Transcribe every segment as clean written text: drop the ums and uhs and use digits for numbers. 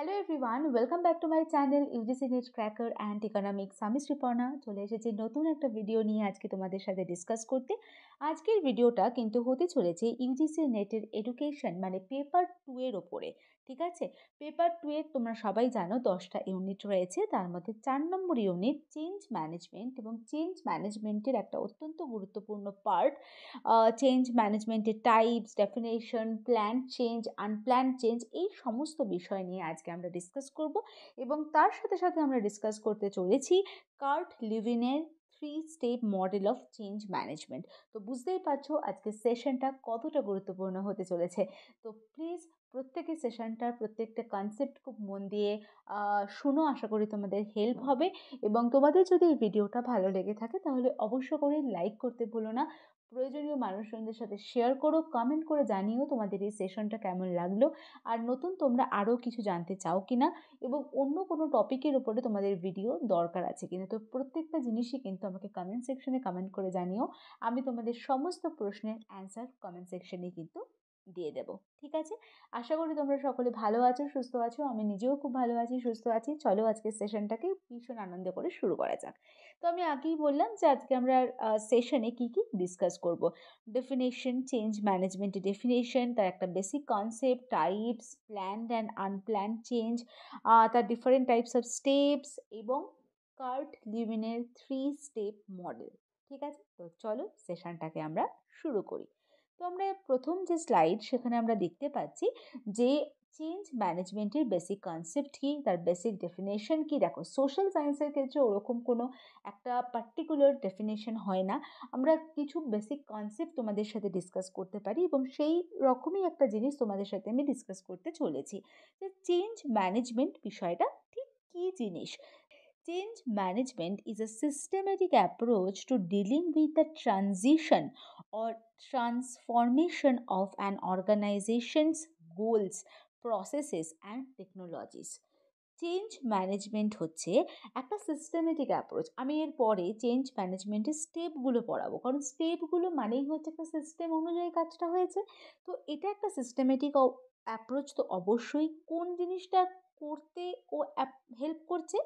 Hello everyone, welcome back to my channel UGC net cracker and economics. আমি শ্রীপর্ণা চলে এসেছি নতুন একটা ভিডিও নিয়ে আজকে তোমাদের সাথে ডিসকাস করতে। আজকের ভিডিওটা কিন্তু হতে চলেছে ইউজিসি নেটের এডুকেশন মানে পেপার 2 এর ওপরে। ঠিক আছে, পেপার 2 এর তোমরা সবাই জানো 10টা ইউনিট রয়েছে, তার মধ্যে 4 নম্বর ইউনিট চেঞ্জ ম্যানেজমেন্ট, এবং চেঞ্জ ম্যানেজমেন্টের একটা অত্যন্ত গুরুত্বপূর্ণ পার্ট চেঞ্জ ম্যানেজমেন্টের types, definition, plan change, unplanned change, এই সমস্ত বিষয় নিয়ে আজকে আমরা ডিসকাস করব। এবং তার সাথে সাথে আমরা ডিসকাস করতে চলেছি কার্ট লিভিনের 3 step model of change management. তো বুঝতেই পারছো আজকের সেশনটা কতটা গুরুত্বপূর্ণ হতে চলেছে। তো প্লিজ প্রত্যেকের সেশনটার প্রত্যেকটা কনসেপ্ট খুব মন দিয়ে শুনো, আশা করি তোমাদের হেল্প হবে। এবং তোমাদের যদি এই ভিডিওটা ভালো লেগে থাকে তাহলে অবশ্য করে লাইক করতে ভুলো না, প্রয়োজনীয় মানুষজনদের সাথে শেয়ার করো, কমেন্ট করে জানিও তোমাদের এই সেশনটা কেমন লাগলো, আর নতুন তোমরা আরও কিছু জানতে চাও কিনা, এবং অন্য কোনো টপিকের উপরে তোমাদের ভিডিও দরকার আছে কিনা। তো প্রত্যেকটা জিনিসই কিন্তু আমাকে কমেন্ট সেকশনে কমেন্ট করে জানিও, আমি তোমাদের সমস্ত প্রশ্নের অ্যান্সার কমেন্ট সেকশনে কিন্তু দিয়ে দেবো। ঠিক আছে, আশা করি তোমরা সকলে ভালো আছো, সুস্থ আছো। আমি নিজেও খুব ভালো আছি, সুস্থ আছি। চলো আজকের সেশনটাকে ভীষণ আনন্দ করে শুরু করা যাক। তো আমি আগেই বললাম যে আজকে আমরা সেশনে কি কি ডিসকাস করব। ডেফিনেশন, চেঞ্জ ম্যানেজমেন্টের ডেফিনেশন, তার একটা basic concept, types, planned and unplanned change, তার ডিফারেন্ট টাইপস অফ স্টেপস, এবং কার্ট লিভিনের 3 স্টেপ মডেল। ঠিক আছে, তো চলো সেশনটাকে আমরা শুরু করি। তো আমরা প্রথম যে স্লাইড, সেখানে আমরা দেখতে পাচ্ছি যে চেঞ্জ ম্যানেজমেন্টের বেসিক কনসেপ্ট কি, তার বেসিক ডেফিনেশন কি। দেখো, সোশ্যাল সায়েন্সের ক্ষেত্রে ওরকম কোনো একটা পার্টিকুলার ডেফিনেশন হয় না, আমরা কিছু বেসিক কনসেপ্ট তোমাদের সাথে ডিসকাস করতে পারি, এবং সেই রকমই একটা জিনিস তোমাদের সাথে আমি ডিসকাস করতে চলেছি যে চেঞ্জ ম্যানেজমেন্ট বিষয়টা ঠিক কী জিনিস। Change management is a systematic approach to dealing with the transition or transformation of an organization's goals, processes and technologies. Change management হচ্ছে একটা সিস্টেমেটিক অ্যাপ্রোচ। আমি এর পরে চেঞ্জ ম্যানেজমেন্টের স্টেপগুলো পড়াবো, কারণ স্টেপগুলো মানেই হচ্ছে একটা সিস্টেম অনুযায়ী কাজটা হয়েছে। তো এটা একটা সিস্টেমেটিক অ্যাপ্রোচ, তো অবশ্যই কোন জিনিসটা করতে ও হেল্প করছে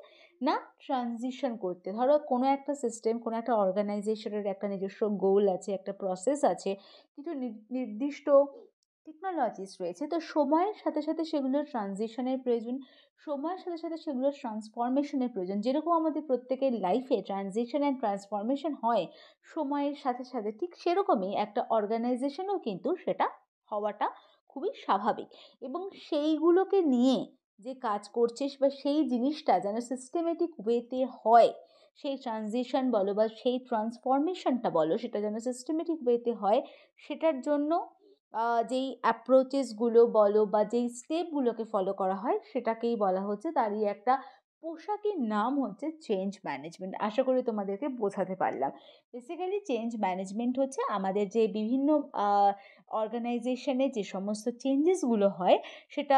না, ট্রানজিশন করতে। ধরো কোনো একটা সিস্টেম, কোনো একটা অর্গানাইজেশনের একটা নিজস্ব গোল আছে, একটা প্রসেস আছে, কিছু নির্দিষ্ট টেকনোলজিস রয়েছে, তো সময়ের সাথে সাথে সেগুলোর ট্রানজিশনের প্রয়োজন, সময়ের সাথে সাথে সেগুলোর ট্রান্সফরমেশনের প্রয়োজন। যেরকম আমাদের প্রত্যেকের লাইফে ট্রানজিশন অ্যান্ড ট্রান্সফরমেশন হয় সময়ের সাথে সাথে, ঠিক সেরকমই একটা অর্গানাইজেশনও কিন্তু সেটা হওয়াটা খুবই স্বাভাবিক। এবং সেইগুলোকে নিয়ে যে কাজ করছিস বা সেই জিনিসটা যেন সিস্টেমেটিক ওয়েতে হয়, সেই ট্রানজিশন বলো বা সেই ট্রান্সফরমেশনটা বলো, সেটা যেন সিস্টেমেটিক ওয়েতে হয়, সেটার জন্য যেই অ্যাপ্রোচেসগুলো বলো বা যেই স্টেপগুলোকে ফলো করা হয়, সেটাকেই বলা হচ্ছে, তারই একটা পোশাকের নাম হচ্ছে চেঞ্জ ম্যানেজমেন্ট। আশা করি তোমাদেরকে বোঝাতে পারলাম। বেসিক্যালি চেঞ্জ ম্যানেজমেন্ট হচ্ছে আমাদের যে বিভিন্ন অর্গানাইজেশনে যে সমস্ত চেঞ্জেসগুলো হয়, সেটা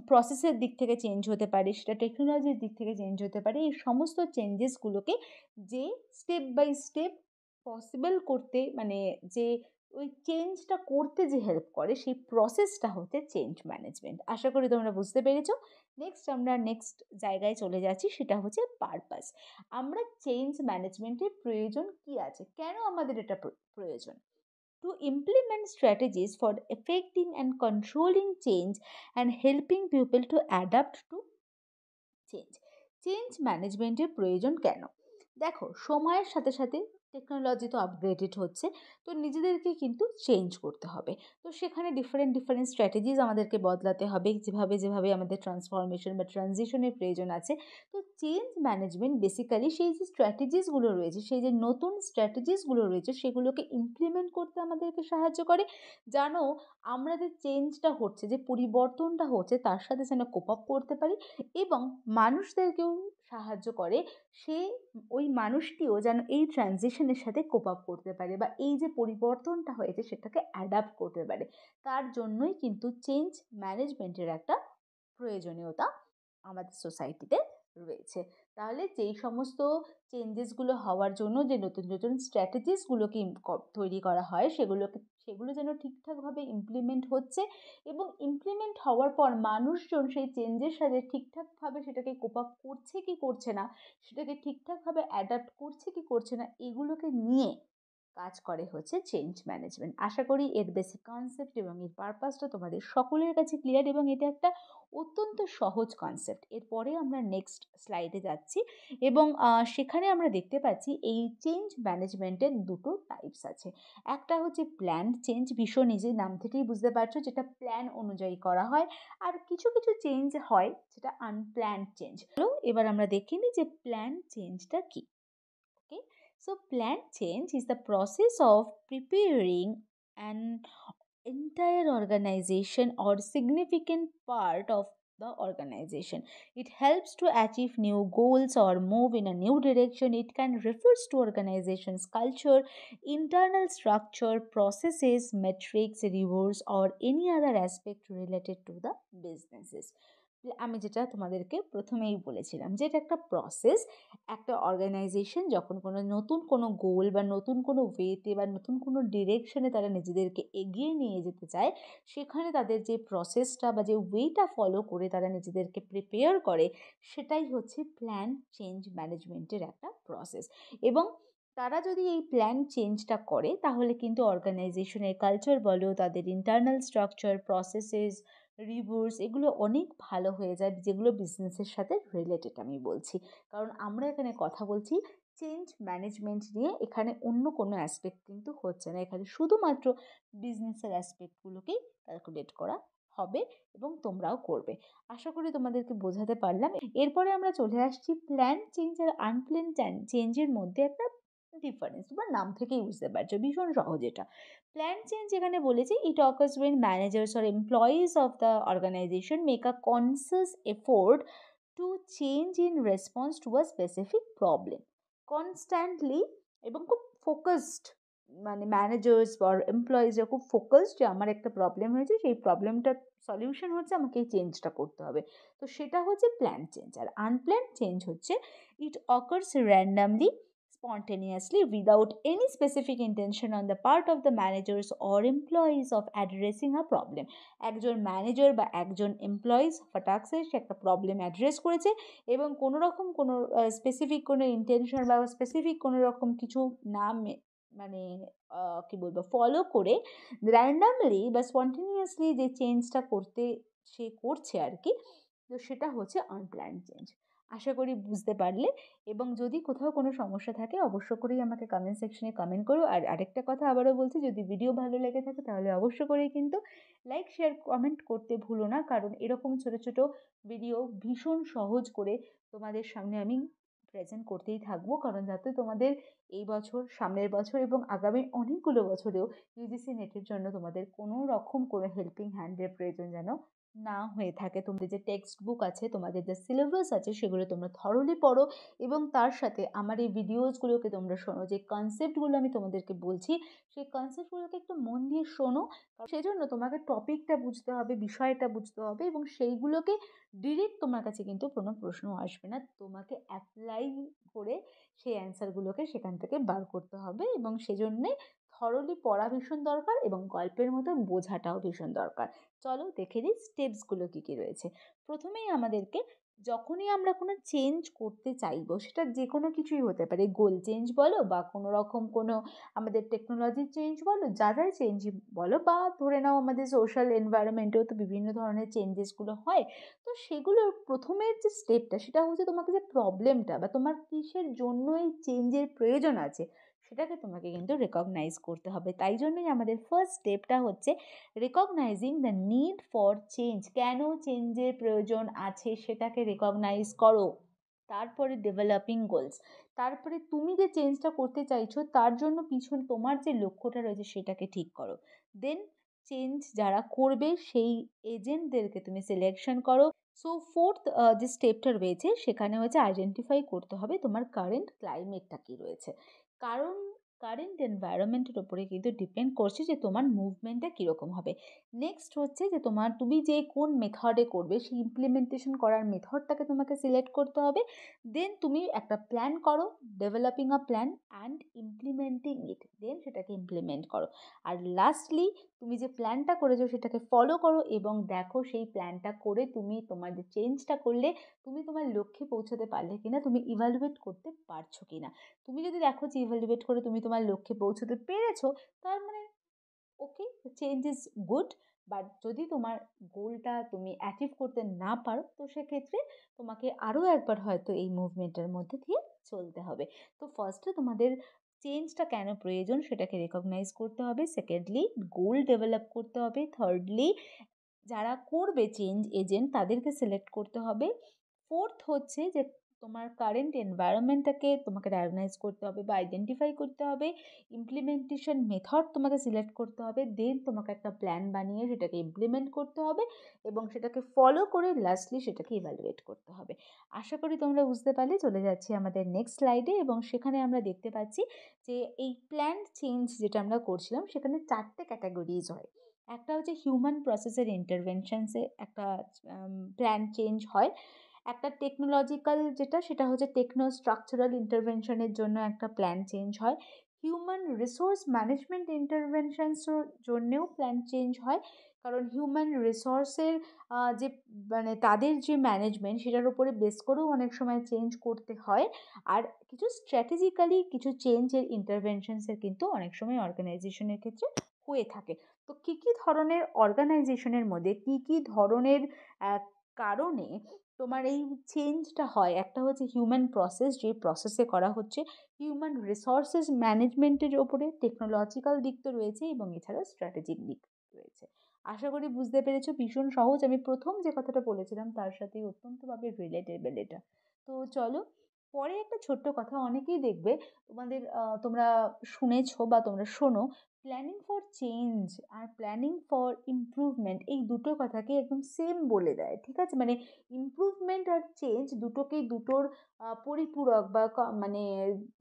প্রসেসের দিক থেকে চেঞ্জ হতে পারে, সেটা টেকনোলজির দিক থেকে চেঞ্জ হতে পারে, এই সমস্ত চেঞ্জেসগুলোকে যে স্টেপ বাই স্টেপ পসিবল করতে, মানে যে ওই চেঞ্জটা করতে যে হেল্প করে, সেই প্রসেসটা হচ্ছে চেঞ্জ ম্যানেজমেন্ট। আশা করি তোমরা বুঝতে পেরেছো। আমরা নেক্সট জায়গায় চলে যাচ্ছি, সেটা হচ্ছে পারপাস। আমরা চেঞ্জ ম্যানেজমেন্টের প্রয়োজন কি আছে, কেন আমাদের এটা প্রয়োজন? To implement strategies for affecting and controlling change and helping people to adapt to change. Change ম্যানেজমেন্টের প্রয়োজন কেন? দেখো, সময়ের সাথে সাথে টেকনোলজি তো আপগ্রেডেড হচ্ছে, তো নিজেদেরকে কিন্তু চেঞ্জ করতে হবে। তো সেখানে ডিফারেন্ট ডিফারেন্ট স্ট্র্যাটেজিস আমাদেরকে বদলাতে হবে, যেভাবে যেভাবে আমাদের ট্রান্সফরমেশন বা ট্রানজিশনের প্রয়োজন আছে। তো চেঞ্জ ম্যানেজমেন্ট বেসিক্যালি সেই যে স্ট্র্যাটেজিসগুলো রয়েছে, সেই যে নতুন স্ট্র্যাটেজিসগুলো রয়েছে, সেগুলোকে ইমপ্লিমেন্ট করতে আমাদেরকে সাহায্য করে। জানো, আমরা যে চেঞ্জটা হচ্ছে, যে পরিবর্তনটা হচ্ছে, তার সাথে যেন কোপ আপ করতে পারি, এবং মানুষদেরকেও সাহায্য করে সে ওই মানুষটিও যেন এই ট্রানজিশনের সাথে কোপ আপ করতে পারে, বা এই যে পরিবর্তনটা হয়েছে সেটাকে অ্যাডাপ্ট করতে পারে। তার জন্যই কিন্তু চেঞ্জ ম্যানেজমেন্টের একটা প্রয়োজনীয়তা আমাদের সোসাইটিতে রয়েছে। তাহলে যেই সমস্ত চেঞ্জেসগুলো হওয়ার জন্য যে নতুন নতুন স্ট্র্যাটেজিসগুলোকে তৈরি করা হয়, সেগুলো যেন ঠিকঠাকভাবে ইমপ্লিমেন্ট হচ্ছে এবং ইমপ্লিমেন্ট হওয়ার পর মানুষজন সেই চেঞ্জের সাথে ঠিকঠাকভাবে সেটাকে কোপ আপ করছে কি করছে না, সেটাকে ঠিকঠাকভাবে অ্যাডাপ্ট করছে কি করছে না, এগুলোকে নিয়ে কাজ করে হচ্ছে চেঞ্জ ম্যানেজমেন্ট। আশা করি এর বেসিক কনসেপ্ট এবং এর পারপাসটা তোমাদের সকলের কাছে ক্লিয়ার এবং এটা একটা অত্যন্ত সহজ কনসেপ্ট। এরপরে আমরা নেক্সট স্লাইডে যাচ্ছি এবং সেখানে আমরা দেখতে পাচ্ছি এই চেঞ্জ ম্যানেজমেন্টের দুটো টাইপস আছে। একটা হচ্ছে প্ল্যান্ড চেঞ্জ, ভীষণ ইজি, নাম থেকেই বুঝতে পারছো, যেটা প্ল্যান অনুযায়ী করা হয়। আর কিছু কিছু চেঞ্জ হয় যেটা আনপ্ল্যান্ড চেঞ্জ। এবার আমরা দেখে নিই যে প্ল্যান চেঞ্জটা কি। Okay, so plan change is the process of preparing an entire organization or significant part of the organization. It helps to achieve new goals or move in a new direction. It can refers to organization's culture, internal structure, processes, metrics, rewards, or any other aspect related to the businesses. আমি যেটা তোমাদেরকে প্রথমেই বলেছিলাম যে এটা একটা process. একটা organisation যখন কোনো নতুন কোনো গোল বা নতুন কোনো ওয়েতে বা নতুন কোনো ডিরেকশনে তারা নিজেদেরকে এগিয়ে নিয়ে যেতে চায়, সেখানে তাদের যে প্রসেসটা বা যে ওয়েটা ফলো করে তারা নিজেদেরকে প্রিপেয়ার করে, সেটাই হচ্ছে প্ল্যান চেঞ্জ ম্যানেজমেন্টের একটা প্রসেস। এবং তারা যদি এই প্ল্যান চেঞ্জটা করে তাহলে কিন্তু অর্গানাইজেশনের কালচার বলো, তাদের ইন্টারনাল স্ট্রাকচার, প্রসেসেস, রিভিউস, এগুলো অনেক ভালো হয়ে যায়, যেগুলো বিজনেসের সাথে রিলেটেড আমি বলছি। কারণ আমরা এখানে কথা বলছি চেঞ্জ ম্যানেজমেন্ট নিয়ে, এখানে অন্য কোনো অ্যাসপেক্ট কিন্তু হচ্ছে না, এখানে শুধুমাত্র বিজনেসের অ্যাসপেক্টগুলোকেই ক্যালকুলেট করা হবে এবং তোমরাও করবে। আশা করি তোমাদেরকে বোঝাতে পারলাম। এরপরে আমরা চলে আসছি প্ল্যান চেঞ্জ আর আনপ্ল্যান চেঞ্জের মধ্যে একটা ডিফারেন্স। তোমরা নাম থেকেই বুঝতে পারছো, ভীষণ সহজ এটা। প্ল্যান চেঞ্জ এখানে বলেছে ইট occurs when managers or employees of the organization make a conscious effort to change in response to a specific problem constantly এবং খুব ফোকাসড, মানে ম্যানেজার্স বা এমপ্লয়িজরা খুব ফোকাসড যে আমার একটা প্রবলেম হয়েছে, সেই প্রবলেমটার সলিউশন হচ্ছে আমাকে এই চেঞ্জটা করতে হবে। তো সেটা হচ্ছে প্ল্যান চেঞ্জ। আর আনপ্ল্যান চেঞ্জ হচ্ছে ইট occurs randomly, spontaneously, without any specific intention on the part of the managers or employees of addressing a problem. একজন ম্যানেজার বা একজন এমপ্লয়িজ হঠাৎ সে একটা প্রবলেম অ্যাড্রেস করেছে এবং কোনো রকম কোনো স্পেসিফিক কোনো ইন্টেনশন বা স্পেসিফিক কোনো রকম কিছু না মানে কি বলবো ফলো করে র্যান্ডামলি বা স্পন্টেনিয়াসলি যে চেঞ্জটা করতে সে করছে আর কি, তো সেটা হচ্ছে আনপ্ল্যান্ড চেঞ্জ। আশা করি বুঝতে পারলে। এবং যদি কোথাও কোনো সমস্যা থাকে অবশ্য করেই আমাকে কমেন্ট সেকশনে কমেন্ট করো। আর আরেকটা কথা আবারও বলছি, যদি ভিডিও ভালো লেগে থাকে তাহলে অবশ্য করেই কিন্তু লাইক, শেয়ার, কমেন্ট করতে ভুলো না। কারণ এরকম ছোট ছোট ভিডিও ভীষণ সহজ করে তোমাদের সামনে আমি প্রেজেন্ট করতেই থাকবো, কারণ যাতে তোমাদের এই বছর, সামনের বছর এবং আগামী অনেকগুলো বছরেও ইউজিসি নেটের জন্য তোমাদের কোনো রকম কোনো হেল্পিং হ্যান্ডের প্রয়োজন যেন না হয়ে থাকে। তোমাদের যে টেক্সট বুক আছে, তোমাদের যে সিলেবাস আছে, সেগুলো তোমরা থরলি পড়ো এবং তার সাথে আমার এই ভিডিওসগুলোকে তোমরা শোনো। যে কনসেপ্টগুলো আমি তোমাদেরকে বলছি সেই কনসেপ্টগুলোকে একটু মন দিয়ে শোনো। সেজন্য তোমাকে টপিকটা বুঝতে হবে, বিষয়টা বুঝতে হবে এবং সেইগুলোকে ডিরেক্ট তোমার কাছে কিন্তু কোনো প্রশ্ন আসবে না, তোমাকে অ্যাপ্লাই করে সেই অ্যান্সারগুলোকে সেখান থেকে বার করতে হবে। এবং সেজন্যে থরলি পড়া ভীষণ দরকার এবং গল্পের মতো বোঝাটাও ভীষণ দরকার। চলো দেখে নিই স্টেপসগুলো কী কী রয়েছে। প্রথমেই আমাদেরকে যখনই আমরা কোনো চেঞ্জ করতে চাইবো, সেটা যে কোনো কিছুই হতে পারে, গোল চেঞ্জ বলো বা কোনো রকম কোনো আমাদের টেকনোলজির চেঞ্জ বলো, যা যাই চেঞ্জই বলো, বা ধরে নাও আমাদের সোশ্যাল এনভায়রনমেন্টেও তো বিভিন্ন ধরনের চেঞ্জেসগুলো হয়। তো সেগুলোর প্রথমের যে স্টেপটা সেটা হচ্ছে তোমাকে যে প্রবলেমটা বা তোমার কিসের জন্য এই চেঞ্জের প্রয়োজন আছে সেটাকে তোমাকে কিন্তু রেকগনাইজ করতে হবে। তাই জন্যই আমাদের ফার্স্ট স্টেপটা হচ্ছে recognising the need for change. কেন চেঞ্জের প্রয়োজন আছে সেটাকে রিকগনাইজ করো। তারপরে ডেভেলপিং গোলস, তারপরে তুমি যে চেঞ্জটা করতে চাইছো তার জন্য পিছনে তোমার যে লক্ষ্যটা রয়েছে সেটাকে ঠিক করো। দেন চেঞ্জ যারা করবে সেই এজেন্টদেরকে তুমি সিলেকশন করো। সো ফোর্থ যে স্টেপটা রয়েছে সেখানে হচ্ছে আইডেন্টিফাই করতে হবে তোমার কারেন্ট ক্লাইমেটটা কী রয়েছে। কারণ কারেন্ট এনভায়রনমেন্টের ওপরে কিন্তু ডিপেন্ড করছে যে তোমার মুভমেন্টটা কীরকম হবে। নেক্সট হচ্ছে যে তুমি যে কোন মেথডে করবে সেই ইমপ্লিমেন্টেশন করার মেথডটাকে তোমাকে সিলেক্ট করতে হবে। দেন তুমি একটা প্ল্যান করো, developing a plan and implementing it, then সেটাকে ইমপ্লিমেন্ট করো। আর লাস্টলি তুমি যে প্ল্যানটা করেছো সেটাকে ফলো করো এবং দেখো সেই প্ল্যানটা করে তুমি তোমার যে চেঞ্জটা করলে তুমি তোমার লক্ষ্যে পৌঁছাতে পারলে কিনা, তুমি ইভ্যালুয়েট করতে পারছো কিনা। তুমি যদি দেখো যে ইভ্যালুয়েট করে তুমি তোমার লক্ষ্যে পৌঁছতে পেরেছো, তার মানে ওকে, চেঞ্জ ইজ গুড। বাট যদি তোমার গোলটা তুমি অ্যাচিভ করতে না পারো, তো সেক্ষেত্রে তোমাকে আরও একবার হয়তো এই মুভমেন্টের মধ্যে দিয়ে চলতে হবে। তো ফার্স্টে তোমাদের চেঞ্জটা কেন প্রয়োজন সেটাকে রেকগনাইজ করতে হবে, সেকেন্ডলি গোল ডেভেলপ করতে হবে, থার্ডলি যারা করবে চেঞ্জ এজেন্ট তাদেরকে সিলেক্ট করতে হবে, ফোর্থ হচ্ছে যে তোমার কারেন্ট এনভায়রনমেন্টটাকে তোমাকে ডায়াগনাইজ করতে হবে বা আইডেন্টিফাই করতে হবে, ইমপ্লিমেন্টেশন মেথড তোমাকে সিলেক্ট করতে হবে, দেন তোমাকে একটা প্ল্যান বানিয়ে সেটাকে ইমপ্লিমেন্ট করতে হবে এবং সেটাকে ফলো করে লাস্টলি সেটাকে ইভ্যালুয়েট করতে হবে। আশা করি তোমরা বুঝতে পারলে। চলে যাচ্ছি আমাদের নেক্সট স্লাইডে এবং সেখানে আমরা দেখতে পাচ্ছি যে এই প্ল্যান চেঞ্জ যেটা আমরা করছিলাম সেখানে 4টে ক্যাটাগরিজ হয়। একটা হচ্ছে হিউম্যান প্রসেসের ইন্টারভেনশনসে একটা প্ল্যান চেঞ্জ হয়, একটা টেকনোলজিক্যাল যেটা সেটা হচ্ছে টেকনো স্ট্রাকচারাল ইন্টারভেনশনের জন্য একটা প্ল্যান চেঞ্জ হয়, হিউম্যান রিসোর্স ম্যানেজমেন্ট ইন্টারভেনশনসের জন্যেও প্ল্যান চেঞ্জ হয়, কারণ হিউম্যান রিসোর্সের যে মানে তাদের যে ম্যানেজমেন্ট সেটার উপরে বেস করেও অনেক সময় চেঞ্জ করতে হয়। আর কিছু স্ট্র্যাটেজিক্যালি কিছু চেঞ্জের ইন্টারভেনশনসের কিন্তু অনেক সময় অর্গানাইজেশনের ক্ষেত্রে হয়ে থাকে। তো কী কী ধরনের অর্গানাইজেশনের মধ্যে কী কী ধরনের কারণে তোমার এই চেঞ্জটা হয়, একটা হচ্ছে হিউম্যান প্রসেস, যে প্রসেসে করা হচ্ছে, হিউম্যান রিসোর্সেস ম্যানেজমেন্টের ওপরে, টেকনোলজিক্যাল দিক তো রয়েছে এবং এছাড়া স্ট্র্যাটেজিক দিক রয়েছে। আশা করি বুঝতে পেরেছো, ভীষণ সহজ। আমি প্রথম যে কথাটা বলেছিলাম তার সাথেই অত্যন্তভাবে রিলেটেবল এটা। তো চলো পরে একটা ছোট্ট কথা, অনেকেই দেখবে তোমরা শুনেছো বা তোমরা শোনো, planning for change are planning for improvement এই দুটো কথাকে একদম সেম বলে দেয়, ঠিক আছে? মানে ইমপ্রুভমেন্ট আর চেঞ্জ দুটোকেই দুটোর পরিপূরক বা মানে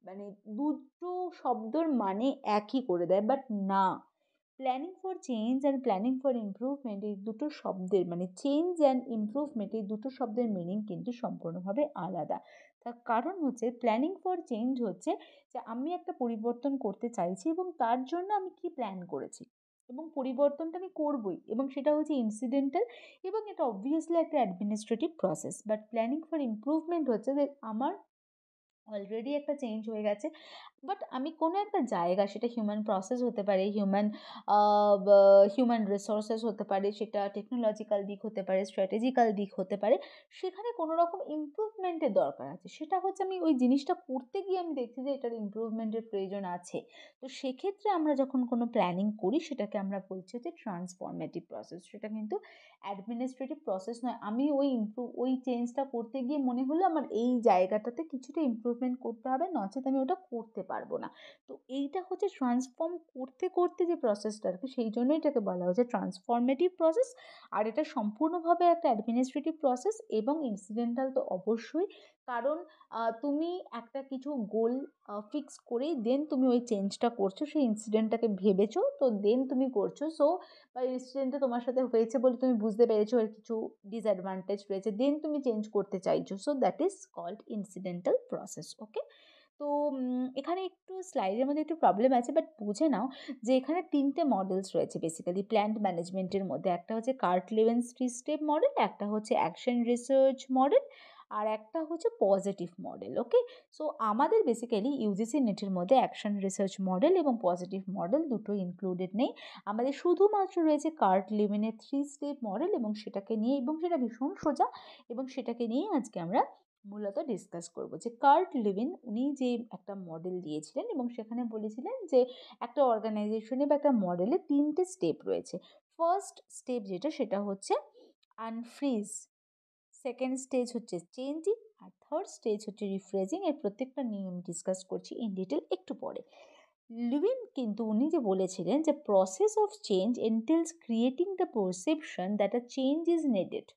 মানে দুটো শব্দর মানে একই করে দেয়, বাট না। Planning for change and planning for improvement এই দুটো শব্দের মানে চেঞ্জ অ্যান্ড ইমপ্রুভমেন্ট এই দুটো শব্দের মিনিং কিন্তু সম্পূর্ণভাবে আলাদা। তার কারণ হচ্ছে প্ল্যানিং ফর চেঞ্জ হচ্ছে যে আমি একটা পরিবর্তন করতে চাইছি এবং তার জন্য আমি কি প্ল্যান করেছি এবং পরিবর্তনটা আমি করবই, এবং সেটা হচ্ছে ইনসিডেন্টাল এবং এটা অবভিয়াসলি একটা administrative process. But planning for improvement হচ্ছে যে আমার অলরেডি একটা চেঞ্জ হয়ে গেছে, বাট আমি কোনো একটা জায়গা, সেটা হিউম্যান প্রসেস হতে পারে, হিউম্যান রিসোর্সেস হতে পারে, সেটা টেকনোলজিক্যাল দিক হতে পারে, স্ট্র্যাটেজিক্যাল দিক হতে পারে, সেখানে কোনো রকম ইমপ্রুভমেন্টের দরকার আছে। সেটা হচ্ছে আমি ওই জিনিসটা করতে গিয়ে আমি দেখছি যে এটার ইমপ্রুভমেন্টের প্রয়োজন আছে। তো সেক্ষেত্রে আমরা যখন কোনো প্ল্যানিং করি সেটাকে আমরা বলছি হচ্ছে ট্রান্সফরমেটিভ প্রসেস। সেটা কিন্তু অ্যাডমিনিস্ট্রেটিভ প্রসেস নয়। আমি ওই চেঞ্জটা করতে গিয়ে মনে হলো আমার এই জায়গাটাতে কিছুটা ইমপ্রুভমেন্ট করতে হবে, নচেত আমি ওটা করতে পারবো না। তো এইটা হচ্ছে ট্রান্সফর্ম করতে করতে যে প্রসেসটা আর কি, সেই জন্যই এটাকে বলা হচ্ছে ট্রান্সফরমেটিভ প্রসেস। আর এটা সম্পূর্ণভাবে একটা অ্যাডমিনিস্ট্রেটিভ প্রসেস এবং ইনসিডেন্টাল তো অবশ্যই, কারণ তুমি একটা কিছু গোল ফিক্স করে দেন তুমি ওই চেঞ্জটা করছো, সেই ইনসিডেন্টটাকে ভেবেছো তো দেন তুমি করছো। সো বা ইনসিডেন্টটা তোমার সাথে হয়েছে বলে তুমি বুঝতে পেরেছো এর কিছু ডিসঅ্যাডভান্টেজ রয়েছে, দেন তুমি চেঞ্জ করতে চাইছো। So that is called incidental process. Okay, তো এখানে একটু স্লাইডের মধ্যে একটু প্রবলেম আছে, বাট বুঝে নাও যে এখানে 3টে মডেলস রয়েছে বেসিক্যালি প্ল্যান্ট ম্যানেজমেন্টের মধ্যে। একটা হচ্ছে কার্ট-লেভিনস 3 স্টেপ মডেল, একটা হচ্ছে অ্যাকশন রিসার্চ মডেল, আর একটা হচ্ছে পজিটিভ মডেল। ওকে, সো আমাদের বেসিক্যালি ইউজিসি নেটের মধ্যে অ্যাকশন রিসার্চ মডেল এবং পজিটিভ মডেল দুটোই ইনক্লুডেড নেই। আমাদের শুধুমাত্র রয়েছে কার্ট-লেভিনের 3 স্টেপ মডেল এবং সেটাকে নিয়ে, এবং সেটা ভীষণ সোজা, এবং সেটাকে নিয়ে আজকে আমরা মূলত ডিসকাস করব। যে কার্ট-লেভিন উনি যে একটা মডেল দিয়েছিলেন এবং সেখানে বলেছিলেন যে একটা অর্গানাইজেশনে বা একটা মডেলে 3টে স্টেপ রয়েছে। ফার্স্ট স্টেপ যেটা সেটা হচ্ছে আনফ্রিজ, সেকেন্ড স্টেজ হচ্ছে চেঞ্জিং, আর থার্ড স্টেজ হচ্ছে রিফ্রেজিং। এর প্রত্যেকটা নিয়ে আমি ডিসকাস করছি ইন ডিটেল একটু পরে। লিভিন কিন্তু উনি যে বলেছিলেন যে process of change entails creating the perception that a change is needed.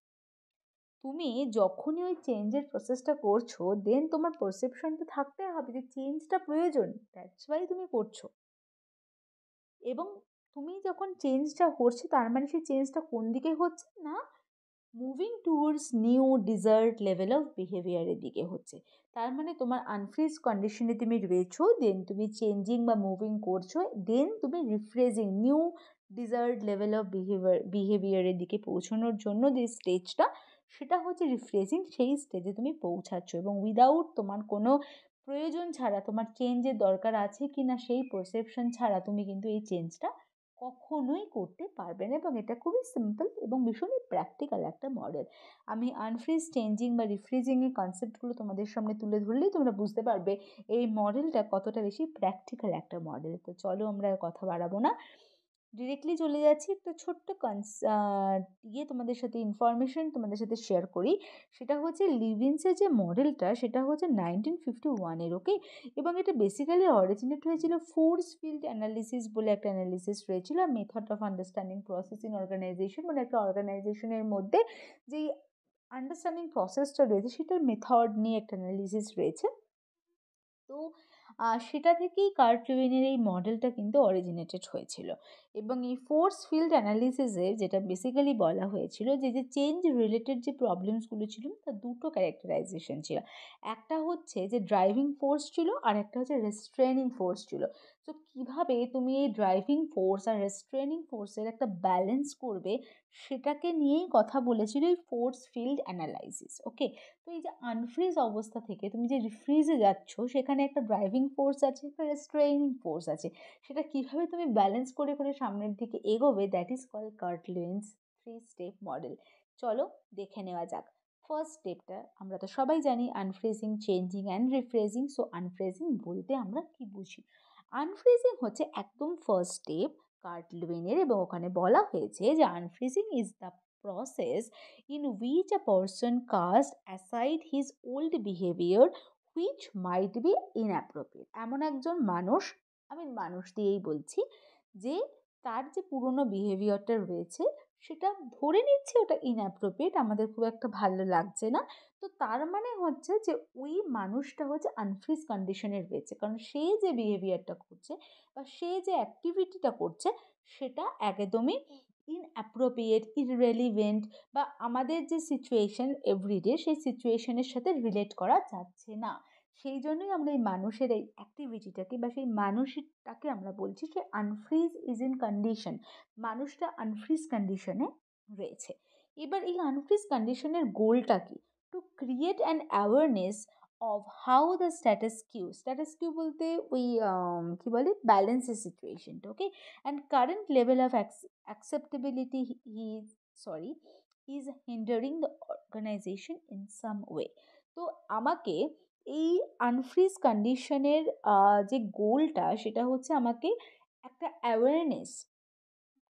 তুমি যখনই ওই চেঞ্জের প্রসেসটা করছো, দেন তোমার পারসেপশন তো থাকতে হবে যে চেঞ্জটা প্রয়োজন, দ্যাটস ওয়াই তুমি করছো। এবং তুমি যখন চেঞ্জটা করছো, তার মানে সেই চেঞ্জটা কোন দিকে হচ্ছে না, moving towards new desired level of বিহেভিয়ারের দিকে হচ্ছে। তার মানে তোমার আনফ্রিজ কন্ডিশনে তুমি রয়েছো, দেন তুমি চেঞ্জিং বা মুভিং করছো, দেন তুমি refreezing new desired level of বিহেভিয়ারের দিকে পৌঁছানোর জন্য যে স্টেজটা, সেটা হচ্ছে রিফ্রেজিং। সেই স্টেজে তুমি পৌঁছাচ্ছ এবং উইদাউট তোমার কোনো প্রয়োজন ছাড়া, তোমার চেঞ্জের দরকার আছে কি না সেই পারসেপশন ছাড়া তুমি কিন্তু এই চেঞ্জটা কখনোই করতে পারবে না। এবং এটা খুবই সিম্পল এবং ভীষণই প্র্যাকটিক্যাল একটা মডেল। আমি আনফ্রিজ, চেঞ্জিং বা রিফ্রিজিংয়ের কনসেপ্টগুলো তোমাদের সামনে তুলে ধরলেই তোমরা বুঝতে পারবে এই মডেলটা কতটা বেশি প্র্যাকটিক্যাল একটা মডেল। তো চলো আমরা আর কথা বাড়াবো না, ডিরেক্টলি চলে যাচ্ছি একটা ছোট্ট তোমাদের সাথে ইনফরমেশন তোমাদের সাথে শেয়ার করি। সেটা হচ্ছে লিভিন্সের যে মডেলটা, সেটা হচ্ছে 1951-এর, ওকে। এবং এটা বেসিক্যালি অরিজিনেট হয়েছিল ফোর্স ফিল্ড অ্যানালিসিস বলে একটা অ্যানালিসিস রয়েছিল, method of understanding process in organization, মানে একটা অর্গানাইজেশনের মধ্যে যেই আন্ডারস্ট্যান্ডিং প্রসেসটা রয়েছে সেটার মেথড নিয়ে একটা অ্যানালিসিস রয়েছে। তো সেটা থেকেই কার্ট লুইনের এই মডেলটা কিন্তু অরিজিনেটেড হয়েছিল। এবং এই ফোর্স ফিল্ড অ্যানালিসিসে যেটা বেসিক্যালি বলা হয়েছিল যে যে চেঞ্জ রিলেটেড যে প্রবলেমসগুলো ছিল তার দুটো ক্যারেক্টারাইজেশন ছিল। একটা হচ্ছে যে ড্রাইভিং ফোর্স ছিল, আর একটা হচ্ছে রেস্ট্রেনিং ফোর্স ছিল। তো কিভাবে তুমি এই ড্রাইভিং ফোর্স আর রেস্ট্রেনিং ফোর্সের একটা ব্যালেন্স করবে, সেটাকে নিয়েই কথা বলেছিল এই ফোর্স ফিল্ড অ্যানালাইসিস, ওকে। তো এই যে আনফ্রিজ অবস্থা থেকে তুমি যে রিফ্রিজে যাচ্ছ, সেখানে একটা ড্রাইভিং ফোর্স আছে, একটা রেস্ট্রেইনিং ফোর্স আছে। সেটা কিভাবে তুমি ব্যালেন্স করে করে সামনের দিকে এগোবে, that is called Kurt Lewin's 3 step model. চলো দেখে নেওয়া যাক। ফার্স্ট স্টেপটা আমরা তো সবাই জানি, আনফ্রিজিং, চেঞ্জিং অ্যান্ড রিফ্রেজিং। সো আনফ্রিজিং বলতে আমরা কি বুঝি? আনফ্রিজিং হচ্ছে একদম ফার্স্ট স্টেপ কার্ট লুইনের, এবং ওখানে বলা হয়েছে যে unfreezing is the process in which a person casts aside his old behavior which might be inappropriate. এমন একজন মানুষ, আমি মানুষ দিয়েই বলছি, যে তার যে পুরনো বিহেভিয়ারটা রয়েছে সেটা ধরে নিচ্ছে ওটা ইনঅ্যাপ্রোপ্রিয়েট, আমাদের খুব একটা ভালো লাগছে না। তো তার মানে হচ্ছে যে ওই মানুষটা হচ্ছে আনফ্রিজ কন্ডিশনে রয়েছে, কারণ সে যে বিহেভিয়ারটা করছে বা সে যে অ্যাক্টিভিটিটা করছে সেটা একদমই ইনঅ্যাপ্রোপ্রিয়েট, ইররেলিভেন্ট, বা আমাদের যে সিচুয়েশন এভরিডে সেই সিচুয়েশনের সাথে রিলেট করা যাচ্ছে না। সেই জন্যই আমরা এই মানুষের এই অ্যাক্টিভিটিটাকে বা সেই মানুষটাকে আমরা বলছি সে আনফ্রিজ ইজ ইন কন্ডিশন, মানুষটা আনফ্রিজ কন্ডিশনে রয়েছে। এবার এই আনফ্রিজ কন্ডিশনের গোলটা কি? To create an awareness of how the status quo বলতে ওই কি বলে ব্যালেন্সের সিচুয়েশনটা, okay. And current level of acceptability sorry is hindering the organization in some way. তো আমাকে এই আনফ্রিজ কন্ডিশনের যে গোলটা, সেটা হচ্ছে আমাকে একটা অ্যাওয়ারনেস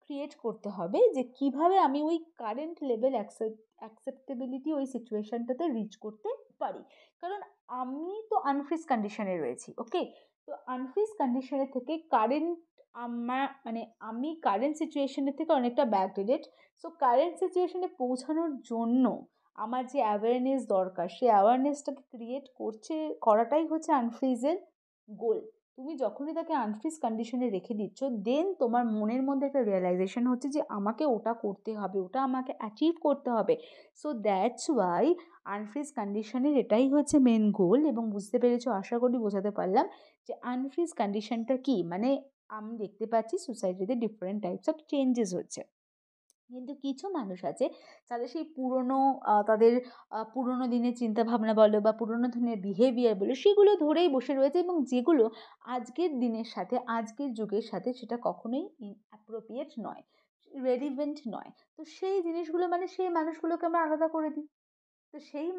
ক্রিয়েট করতে হবে যে কিভাবে আমি ওই কারেন্ট লেভেল অ্যাকসেপ্টেবিলিটি ওই সিচুয়েশনটাতে রিচ করতে পারি। কারণ আমি তো আনফ্রিজ কন্ডিশনে রয়েছি, ওকে। তো আনফ্রিজ কন্ডিশনের থেকে কারেন্ট, মানে আমি কারেন্ট সিচুয়েশনের থেকে অনেকটা ব্যাকডেটেড। সো কারেন্ট সিচুয়েশনে পৌঁছানোর জন্য আমার যে অ্যাওয়ারনেস দরকার, সেই অ্যাওয়ারনেসটাকে ক্রিয়েট করাটাই হচ্ছে আনফ্রিজের গোল। তুমি যখনই তাকে আনফ্রিজ কন্ডিশনে রেখে দিচ্ছ, দেন তোমার মনের মধ্যে একটা রিয়েলাইজেশন হচ্ছে যে আমাকে ওটা করতে হবে, ওটা আমাকে অ্যাচিভ করতে হবে। সো দ্যাটস ওয়াই আনফ্রিজ কন্ডিশনের এটাই হচ্ছে মেন গোল। এবং বুঝতে পেরেছো, আশা করি বোঝাতে পারলাম যে আনফ্রিজ কন্ডিশনটা কি। মানে আমি দেখতে পাচ্ছি সোসাইটিতে ডিফারেন্ট টাইপস অফ চেঞ্জেস হচ্ছে, কিন্তু কিছু মানুষ আছে তাদের সেই পুরনো তাদের পুরনো দিনের চিন্তাভাবনা বলো বা পুরনো দিনের বিহেভিয়ার বলো, সেগুলো ধরেই বসে রয়েছে, এবং যেগুলো আজকের দিনের সাথে, আজকের যুগের সাথে সেটা কখনোই অ্যাপ্রোপ্রিয়েট নয়, রেলিভেন্ট নয়। তো সেই জিনিসগুলো, মানে সেই মানুষগুলোকে আমরা আলাদা করে দিই। তো সেই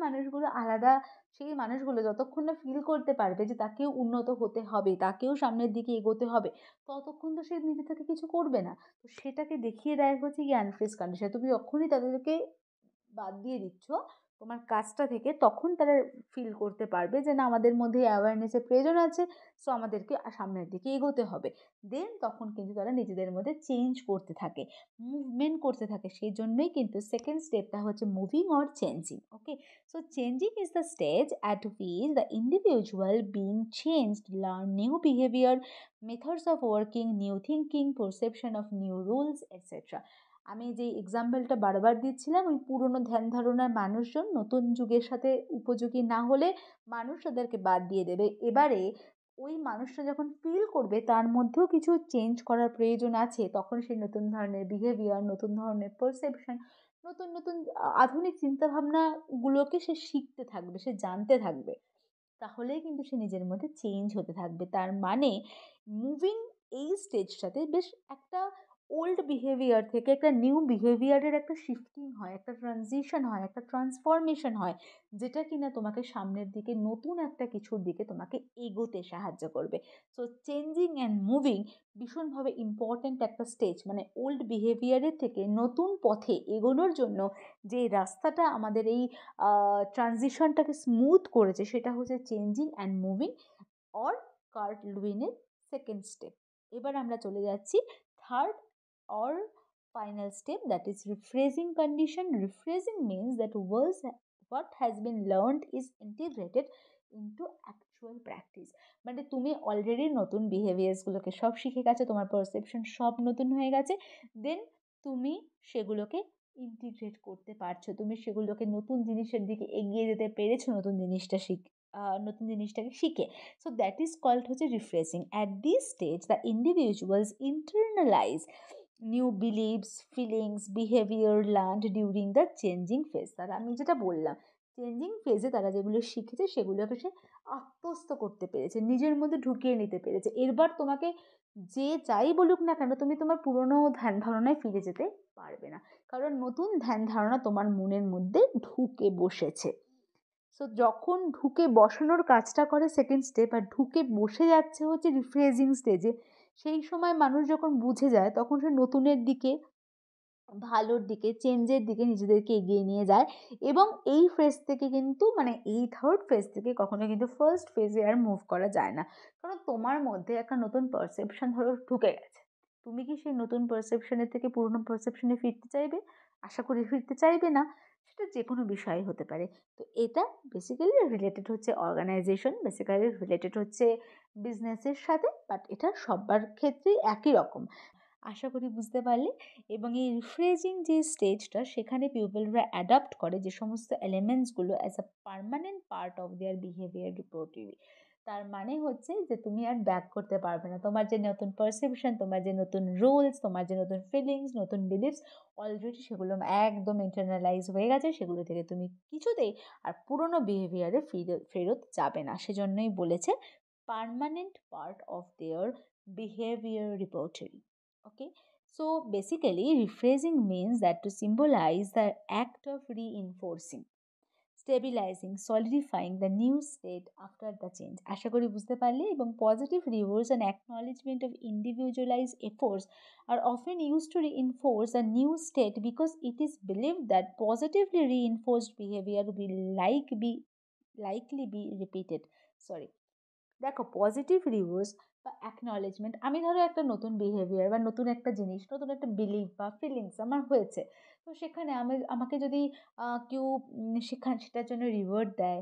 মানুষগুলো যতক্ষণ না ফিল করতে পারবে যে তাকেও উন্নত হতে হবে, তাকেও সামনের দিকে এগোতে হবে, ততক্ষণ তো সে নিজে থেকে কিছু করবে না। তো সেটাকে দেখিয়ে দেয় হচ্ছে কি আনফ্রিজ কন্ডিশন। তুমি যখনই তাদেরকে বাদ দিয়ে দিচ্ছ, তোমার কাজটা থেকে, তখন তারা ফিল করতে পারবে যে না, আমাদের মধ্যে অ্যাওয়ারনেসের প্রয়োজন আছে, সো আমাদেরকে সামনের দিকে এগোতে হবে। দেন তখন কিন্তু তারা নিজেদের মধ্যে চেঞ্জ করতে থাকে, মুভমেন্ট করতে থাকে। সেই জন্যই কিন্তু সেকেন্ড স্টেপটা হচ্ছে moving or changing. Okay, so changing is the stage at which the individual being changed learn new behaviour, methods of working, new thinking, perception of new rules etcetera. আমি যে এক্সাম্পলটা বারবার দিচ্ছিলাম, ওই পুরনো ধ্যান ধারণার মানুষজন নতুন যুগের সাথে উপযোগী না হলে মানুষ তাদেরকে বাদ দিয়ে দেবে। এবারে ওই মানুষটা যখন ফিল করবে তার মধ্যেও কিছু চেঞ্জ করার প্রয়োজন আছে, তখন সে নতুন ধরনের বিহেভিয়ার, নতুন ধরনের পারসেপশন, নতুন নতুন আধুনিক চিন্তাভাবনাগুলোকে সে শিখতে থাকবে, সে জানতে থাকবে। তাহলেই কিন্তু সে নিজের মধ্যে চেঞ্জ হতে থাকবে। তার মানে মুভিং এই স্টেজটাতে বেশ একটা ওল্ড বিহেভিয়ার থেকে একটা নিউ বিহেভিয়ারের একটা শিফটিং হয়, একটা ট্রানজিশন হয়, একটা ট্রান্সফরমেশন হয়, যেটা কিনা তোমাকে সামনের দিকে নতুন একটা কিছুর দিকে তোমাকে এগোতে সাহায্য করবে। সো চেঞ্জিং অ্যান্ড মুভিং ভীষণভাবে ইম্পর্ট্যান্ট একটা স্টেজ। মানে ওল্ড বিহেভিয়ারের থেকে নতুন পথে এগোনোর জন্য যে রাস্তাটা আমাদের এই ট্রানজিশনটাকে স্মুথ করেছে, সেটা হচ্ছে changing and moving or Kurt লুইনের সেকেন্ড স্টেপ। এবার আমরা চলে যাচ্ছি third or final step, that is refreezing condition. Refreezing means that was what has been learned is integrated into actual practice। মানে তুমি অলরেডি নতুন বিহেভিয়ার্সগুলোকে সব শিখে গেছো, তোমার পারসেপশন সব নতুন হয়ে গেছে, দেন তুমি সেগুলোকে ইন্টিগ্রেট করতে পারছো, তুমি সেগুলোকে নতুন জিনিসের দিকে এগিয়ে যেতে পেরেছো নতুন জিনিসটাকে শিখে। সো দ্যাট ইজ কল্ড হচ্ছে refreshing. At this stage the individuals internalise new believes, feelings, behaviour learned during the changing phase. তারা, আমি যেটা বললাম, চেঞ্জিং ফেজে তারা যেগুলো শিখেছে সেগুলোকে সে আত্মস্থ করতে পেরেছে, নিজের মধ্যে ঢুকিয়ে নিতে পেরেছে। এরবার তোমাকে যে যাই বলুক না কেন, তুমি তোমার পুরনো ধ্যান ধারণায় ফিরে যেতে পারবে না, কারণ নতুন ধ্যান ধারণা তোমার মনের মধ্যে ঢুকে বসেছে। সো যখন ঢুকে বসানোর কাজটা করে সেকেন্ড স্টেপ, আর ঢুকে বসে যাচ্ছে হচ্ছে রিফ্রেজিং স্টেজে, সেই সময় মানুষ যখন বুঝে যায় তখন সে নতুনের দিকে, ভালোর দিকে, চেঞ্জের দিকে নিজেদেরকে এগিয়ে নিয়ে যায়। এবং এই ফেজ থেকে কিন্তু, মানে এই থার্ড ফেজ থেকে কখনো কিন্তু ফার্স্ট ফেজে আর মুভ করা যায় না, কারণ তোমার মধ্যে একটা নতুন পারসেপশন ধরো ঢুকে গেছে। তুমি কি সেই নতুন পারসেপশনের থেকে পুরনো পারসেপশনে ফিরতে চাইবে? আশা করি ফিরতে চাইবে না। সেটা যে কোনো বিষয় হতে পারে। তো এটা বেসিক্যালি রিলেটেড হচ্ছে অর্গানাইজেশন, বেসিক্যালি রিলেটেড হচ্ছে বিজনেসের সাথে, বাট এটা সবার ক্ষেত্রেই একই রকম। আশা করি বুঝতে পারলে। এবং এই রিফ্রেজিং যে স্টেজটা, সেখানে পিপলরা অ্যাডাপ্ট করে যে সমস্ত এলিমেন্টসগুলো as a permanent part of their behaviour repertoire. তার মানে হচ্ছে যে তুমি আর ব্যাক করতে পারবে না। তোমার যে নতুন পারসেপশন, তোমার যে নতুন রুলস, তোমার যে নতুন ফিলিংস, নতুন বিলিভস, অলরেডি সেগুলো একদম ইন্টারনালাইজ হয়ে গেছে। সেগুলো থেকে তুমি কিছুতেই আর পুরনো বিহেভিয়ারে ফেরত যাবে না। সেজন্যই বলেছে permanent part of their behaviour repertoire. Okay, so basically rephrasing means that to symbolize the act of reinforcing, stabilizing, solidifying the new state after the change. আশা করি বুঝতে পারলে। এবং positive rewards and acknowledgement of individualized efforts are often used to reinforce a new state because it is believed that positively reinforced behavior will likely be repeated. Sorry, দেখো, positive reviews বা acknowledgement, আমি ধরো একটা নতুন behaviour বা নতুন একটা জিনিস, নতুন একটা বিলিভ বা ফিলিংস আমার হয়েছে, তো সেখানে আমাকে যদি কেউ সেটার জন্য রিওয়ার্ড দেয়,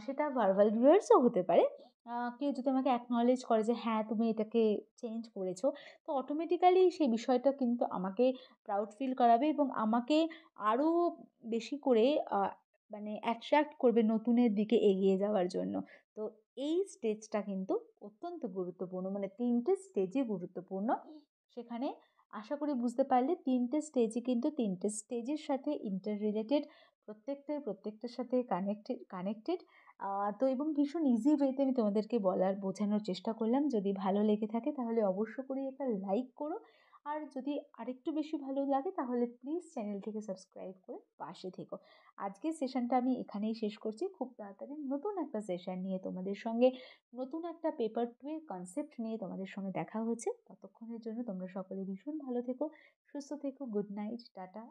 সেটা ভার্বাল রিওয়ার্ডসও হতে পারে। কেউ যদি আমাকে অ্যাকনলেজ করে যে হ্যাঁ তুমি এটাকে চেঞ্জ করেছো, তো অটোমেটিক্যালি সেই বিষয়টা কিন্তু আমাকে প্রাউড ফিল করাবে এবং আমাকে আরও বেশি করে মানে অ্যাট্রাক্ট করবে নতুনের দিকে এগিয়ে যাওয়ার জন্য। তো এই স্টেজটা কিন্তু অত্যন্ত গুরুত্বপূর্ণ, মানে তিনটে স্টেজই গুরুত্বপূর্ণ সেখানে। আশা করি বুঝতে পারলে তিনটে স্টেজই কিন্তু তিনটে স্টেজের সাথে ইন্টার রিলেটেড, প্রত্যেকটার সাথে কানেক্টেড। তো এবং ভীষণ ইজি ওয়েতে আমি তোমাদেরকে বোঝানোর চেষ্টা করলাম। যদি ভালো লেগে থাকে তাহলে অবশ্য করে একটা লাইক করো, আর যদি আরেকটু বেশি ভালো লাগে তাহলে প্লিজ চ্যানেলটিকে সাবস্ক্রাইব করে পাশে থেকো। আজকের সেশনটা আমি এখানেই শেষ করছি। খুব তাড়াতাড়ি নতুন একটা সেশন নিয়ে তোমাদের সঙ্গে, নতুন একটা পেপার 2 এর কনসেপ্ট নিয়ে তোমাদের সঙ্গে দেখা হচ্ছে। ততক্ষণের জন্য তোমরা সকলে ভীষণ ভালো থেকো, সুস্থ থেকো। Good night, tata.